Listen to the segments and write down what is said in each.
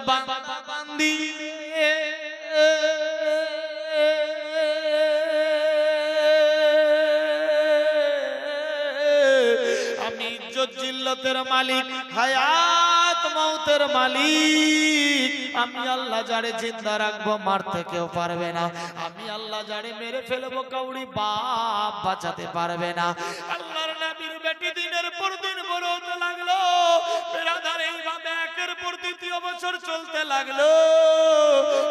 বান্দি আমি ইজ্জত জিল্লতের মালিক, হায়াত মউতের মালিক। আমি আল্লাহ যারে জিন্দা রাখবো মারতে কেউ পারবে না। আমি আল্লাহ যারে মেরে ফেলবো কাউরি বাপ বাঁচাতে পারবে না। আল্লাহর নবীর বেটি দিনের পর দিন বড় হতে লাগলো। বেরাদার এইভাবে একের পর দ্বিতীয় বছর চলতে লাগলো।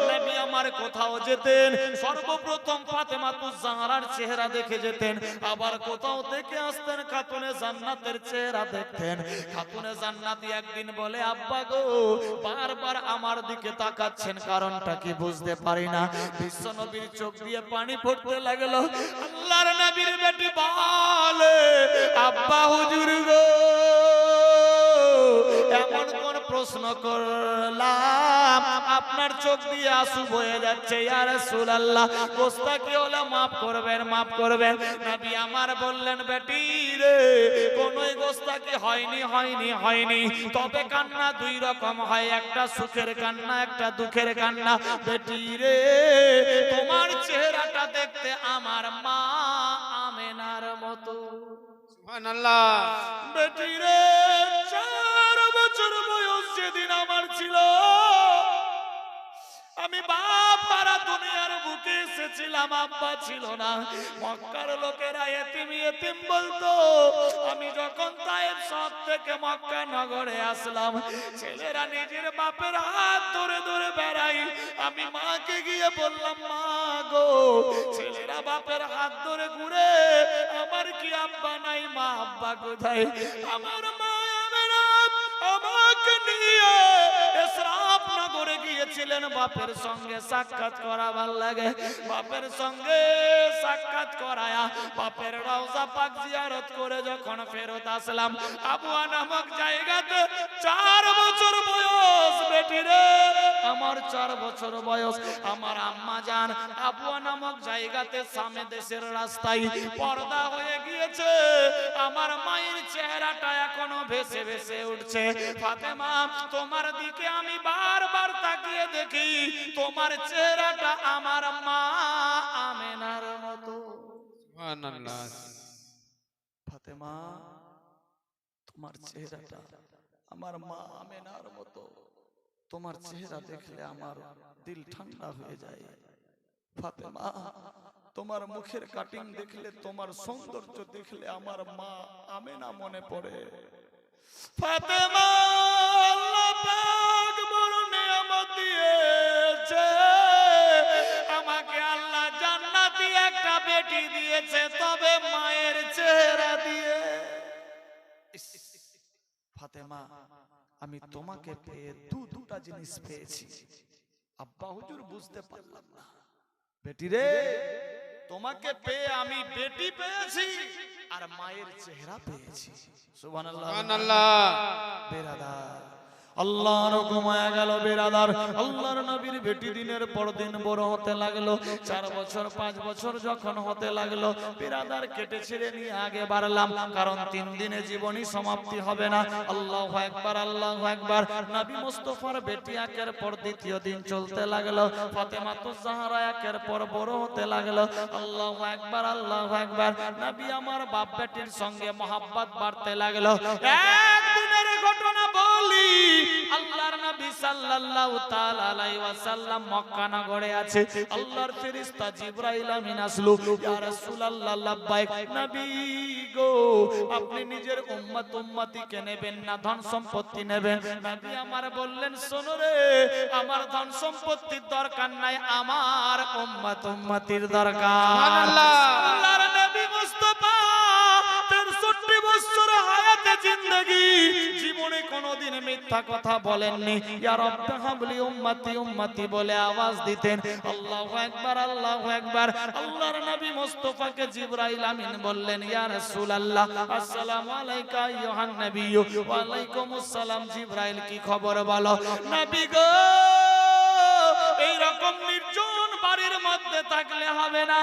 নবী আমার কোথাও যেতেন সর্বপ্রথম ফাতেমাতুজ জাহরার চেহারা দেখে যেতেন, আবার কোথাও থেকে আসতেন খাতুনে জান্নাতের চেহারা দেখতেন। খাতুনে জান্নাতি একদিন বলে, আব্বা গো বারবার আমার দিকে তাকাচ্ছেন, কারণটা কি বুঝতে পারি না। বিশ্ব নবীর চোখ দিয়ে পানি পড়তে লাগলো। আল্লাহর নবীর বেটি বলে, আব্বা হুজুর গো এমন কোন প্রশ্ন করলাম আপনার চোখ দিয়ে আঁসু বয়ে যাচ্ছে? ইয়া রাসূলুল্লাহ গোস্তাকি হলে মাফ করবেন, মাফ করবেন। নবী আমার বললেন, বেটি রে কোনই গোস্তাকি হয়নি, হয়নি, হয়নি। তবে কান্না দুই রকম হয়, একটা সুখের কান্না, একটা দুঃখের কান্না। বেটি রে তোমার চেহারাটা দেখতে আমার মা আমেনার মতো। সুবহানাল্লাহ। বেটি রে 4 বছর বয়স যেদিন আমার ছিল, আমি বাপ মারা দুনিয়ার বুকে এসেছিলাম, আব্বা ছিল না। মক্কার লোকেরা এতিম এতিম বলতো। আমি যখন তায়েব শহর থেকে মক্কা নগরে আসলাম, ছেলেরা নিজের বাপের হাত ধরে ধরে বেড়াই। আমি মাকে গিয়ে বললাম, মা গো ছেলেরা বাপের হাত ধরে ঘুরে, আমার কি আব্বা নাই? মা আব্বা কোথায়? আমার মা আমাকে নিয়ে ইসরাফ নগরে গিয়েছিলেন বাপের সঙ্গে সাক্ষাৎ করা। ভাল লাগে বাপের সঙ্গে সাক্ষাৎ করায়া বাপের রওজা পাক জিয়ারত করে যখন ফেরত আসলাম, আবুয়া নামক জায়গাতে 4 বছর বয়স বেটি রে আমার 4 বছর বয়স। আমার আম্মা জান আবুয়া নামক জায়গাতে সামনে দেশের রাস্তায় পর্দা হয়ে গিয়েছে। আমার মায়ের চেহারাটা এখনো ভেসে ভেসে উঠছে। ফাতেমা তোমার দিকে আমি বারবার তাকিয়ে দেখি, তোমার চেহারাটা আমার মা আমেনার মতো। সুবহানাল্লাহ। ফাতেমা তোমার চেহারাটা আমার মা আমেনার মতো। তোমার চেহারা দেখলে আমার দিল ঠান্ডা হয়ে যায়। ফাতেমা তোমার মুখের কাটিং দেখলে, তোমার সৌন্দর্য দেখলে আমার মা আমেনা মনে পড়ে। ফাতেমা আল্লাহ পাক বড় নিয়ামত দিয়েছে আমাকে, আল্লাহ জান্নাতি একটা বেটি দিয়েছে, তবে মায়ের চেহারা দিয়ে। ফাতেমা আমি তোমাকে পেয়ে দুটা জিনিস পেয়েছি। আব্বা হুজুর বুঝতে পারলাম না। বেটি রে তোমাকে পেয়ে আমি বেটি পেয়েছি আর মায়ের চেহারা পেয়েছি। সুবহানাল্লাহ, সুবহানাল্লাহ। বেরাদার আল্লাহর ঘুমায়া গেল। বেরাদার আল্লাহর নবীর বেটি দিনের পর দিন বড় হতে লাগলো। 4 বছর 5 বছর যখন হতে লাগলো, বেরাদার কেটে ছেড়ে নিয়ে আগে বাড়লাম, কারণ 3 দিনে জীবনী সমাপ্তি হবে না। আল্লাহু আকবার, আল্লাহু আকবার। নবী মুস্তাফার বেটি একের পর দ্বিতীয় দিন চলতে লাগলো। ফাতেমাতুজ জাহরা একের পর বড় হতে লাগলো। আল্লাহু আকবার, আল্লাহু আকবার। নবী আমার বাপ বেটির সঙ্গে মহব্বত বাড়তে লাগলো। একদিনের ঘটনা বলি, আল্লাহর নবী সাল্লাল্লাহু তাআলা আলাইহি ওয়াসাল্লাম মক্কা নগরে আছে। আল্লাহর ফেরেশতা জিবরাইল আমিন আসলো। ইয়া রাসূলুল্লাহ লাব্বাইক। নবী গো আপনি নিজের উম্মতিকে নেবেন না ধন সম্পত্তি নেবেন? নবী আমার বললেন, শোনো রে আমার ধন সম্পত্তির দরকার নাই, আমার উম্মতির দরকার। সুবহানাল্লাহ। আল্লাহর নবী মুস্তাফা 63 বছর হায়াতে জিন্দেগি জীবনে কোনোদিন মিথ্যা কথা বলেননি। ইয়া রাব্বি হাবলি উম্মতি উম্মতি বলে আওয়াজ দিতেন। আল্লাহু আকবার, আল্লাহু আকবার। আল্লাহর নবী মুস্তাফাকে জিবরাইল আমিন বললেন, ইয়া রাসূলুল্লাহ আসসালামু আলাইকা আইয়ুহান নবিয়্যু। ওয়া আলাইকুমুস সালাম। জিবরাইল কি খবর বলো? নবী গো এই রকম নির্জন বাড়ির মধ্যে থাকলে হবে না।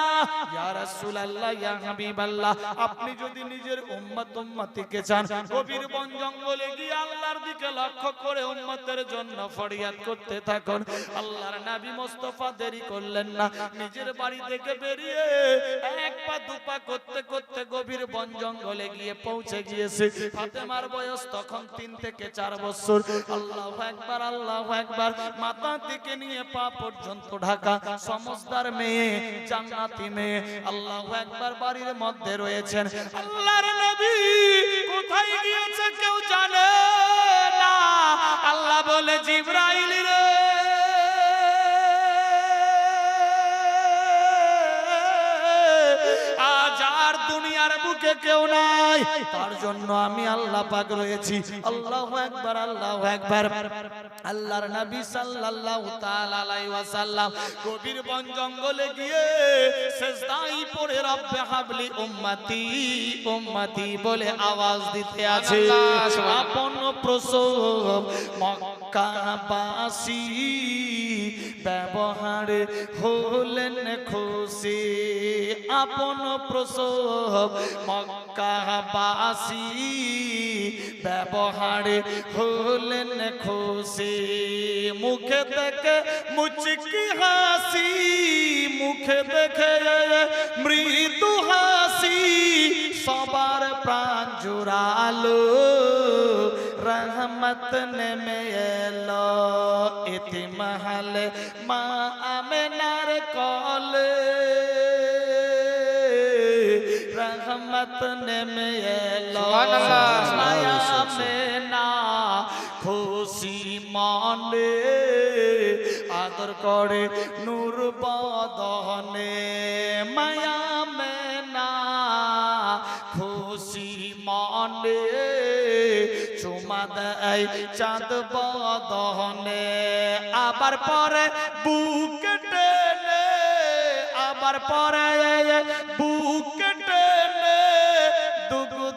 ইয়া রাসূলুল্লাহ, ইয়া হাবিবাল্লাহ, আপনি যদি নিজের উম্মতকে চান, গভীর বন জঙ্গলে গিয়ে আল্লাহর দিকে লক্ষ্য করে উম্মতের জন্য ফরিয়াদ করতে থাকুন। আল্লাহর নবী মুস্তাফা দেরি করলেন না, নিজের বাড়ি থেকে বেরিয়ে এক পা দুপা করতে করতে গভীর বন জঙ্গলে গিয়ে পৌঁছে গিয়েছে। ফাতেমার বয়স তখন 3 থেকে 4 বছর। আল্লাহু আকবার, আল্লাহু আকবার। মাথা থেকে নিয়ে পা পর্যন্ত ঢাকা, সমজদার মেয়ে, জান্নাতি মেয়ে। আল্লাহু আকবার। বাড়ির মধ্যে রয়েছেন। আল্লাহর নবী কোথায় গিয়েছে কেউ জানে না। আল্লাহ বলে, জিবরাইল রে, আজ আর দুনিয়ার বুকে কেউ নাই, তার জন্য আমি আল্লাহ পাক রয়েছি। আল্লাহু আকবার, আল্লাহু আকবার। আল্লাহর নবী সাল্লাল্লাহু তাআলা আলাইহি ওয়াসাল্লাম গভীর বন জঙ্গলে গিয়ে সিজদায় পড়ে রব্বে হাবলি উম্মতি উম্মতি বলে আওয়াজ দিতে আছে। আপন প্রসব মক্কাবাসী ব্যবহারে হলেন খুশি। আপন প্রসব মক্কাবাসী ব্যবহারে হলেন খুশি। মুখে দেখে মুচকি হাসি, মুখে দেখে মৃদু হাসি, সবার প্রাণ জুড়ালো, রহমত নেমে এলো। ইতিমহাল মা আমেনার কোলে রহমত নেমে এলো। মায়া মেনা খুশি মনে আদর করে নূর বদনে। মায়া মেনা খুশি মনে চুমা দেয় চাঁদ বদনে। আবার পরে বুক টেনে, আবার পরে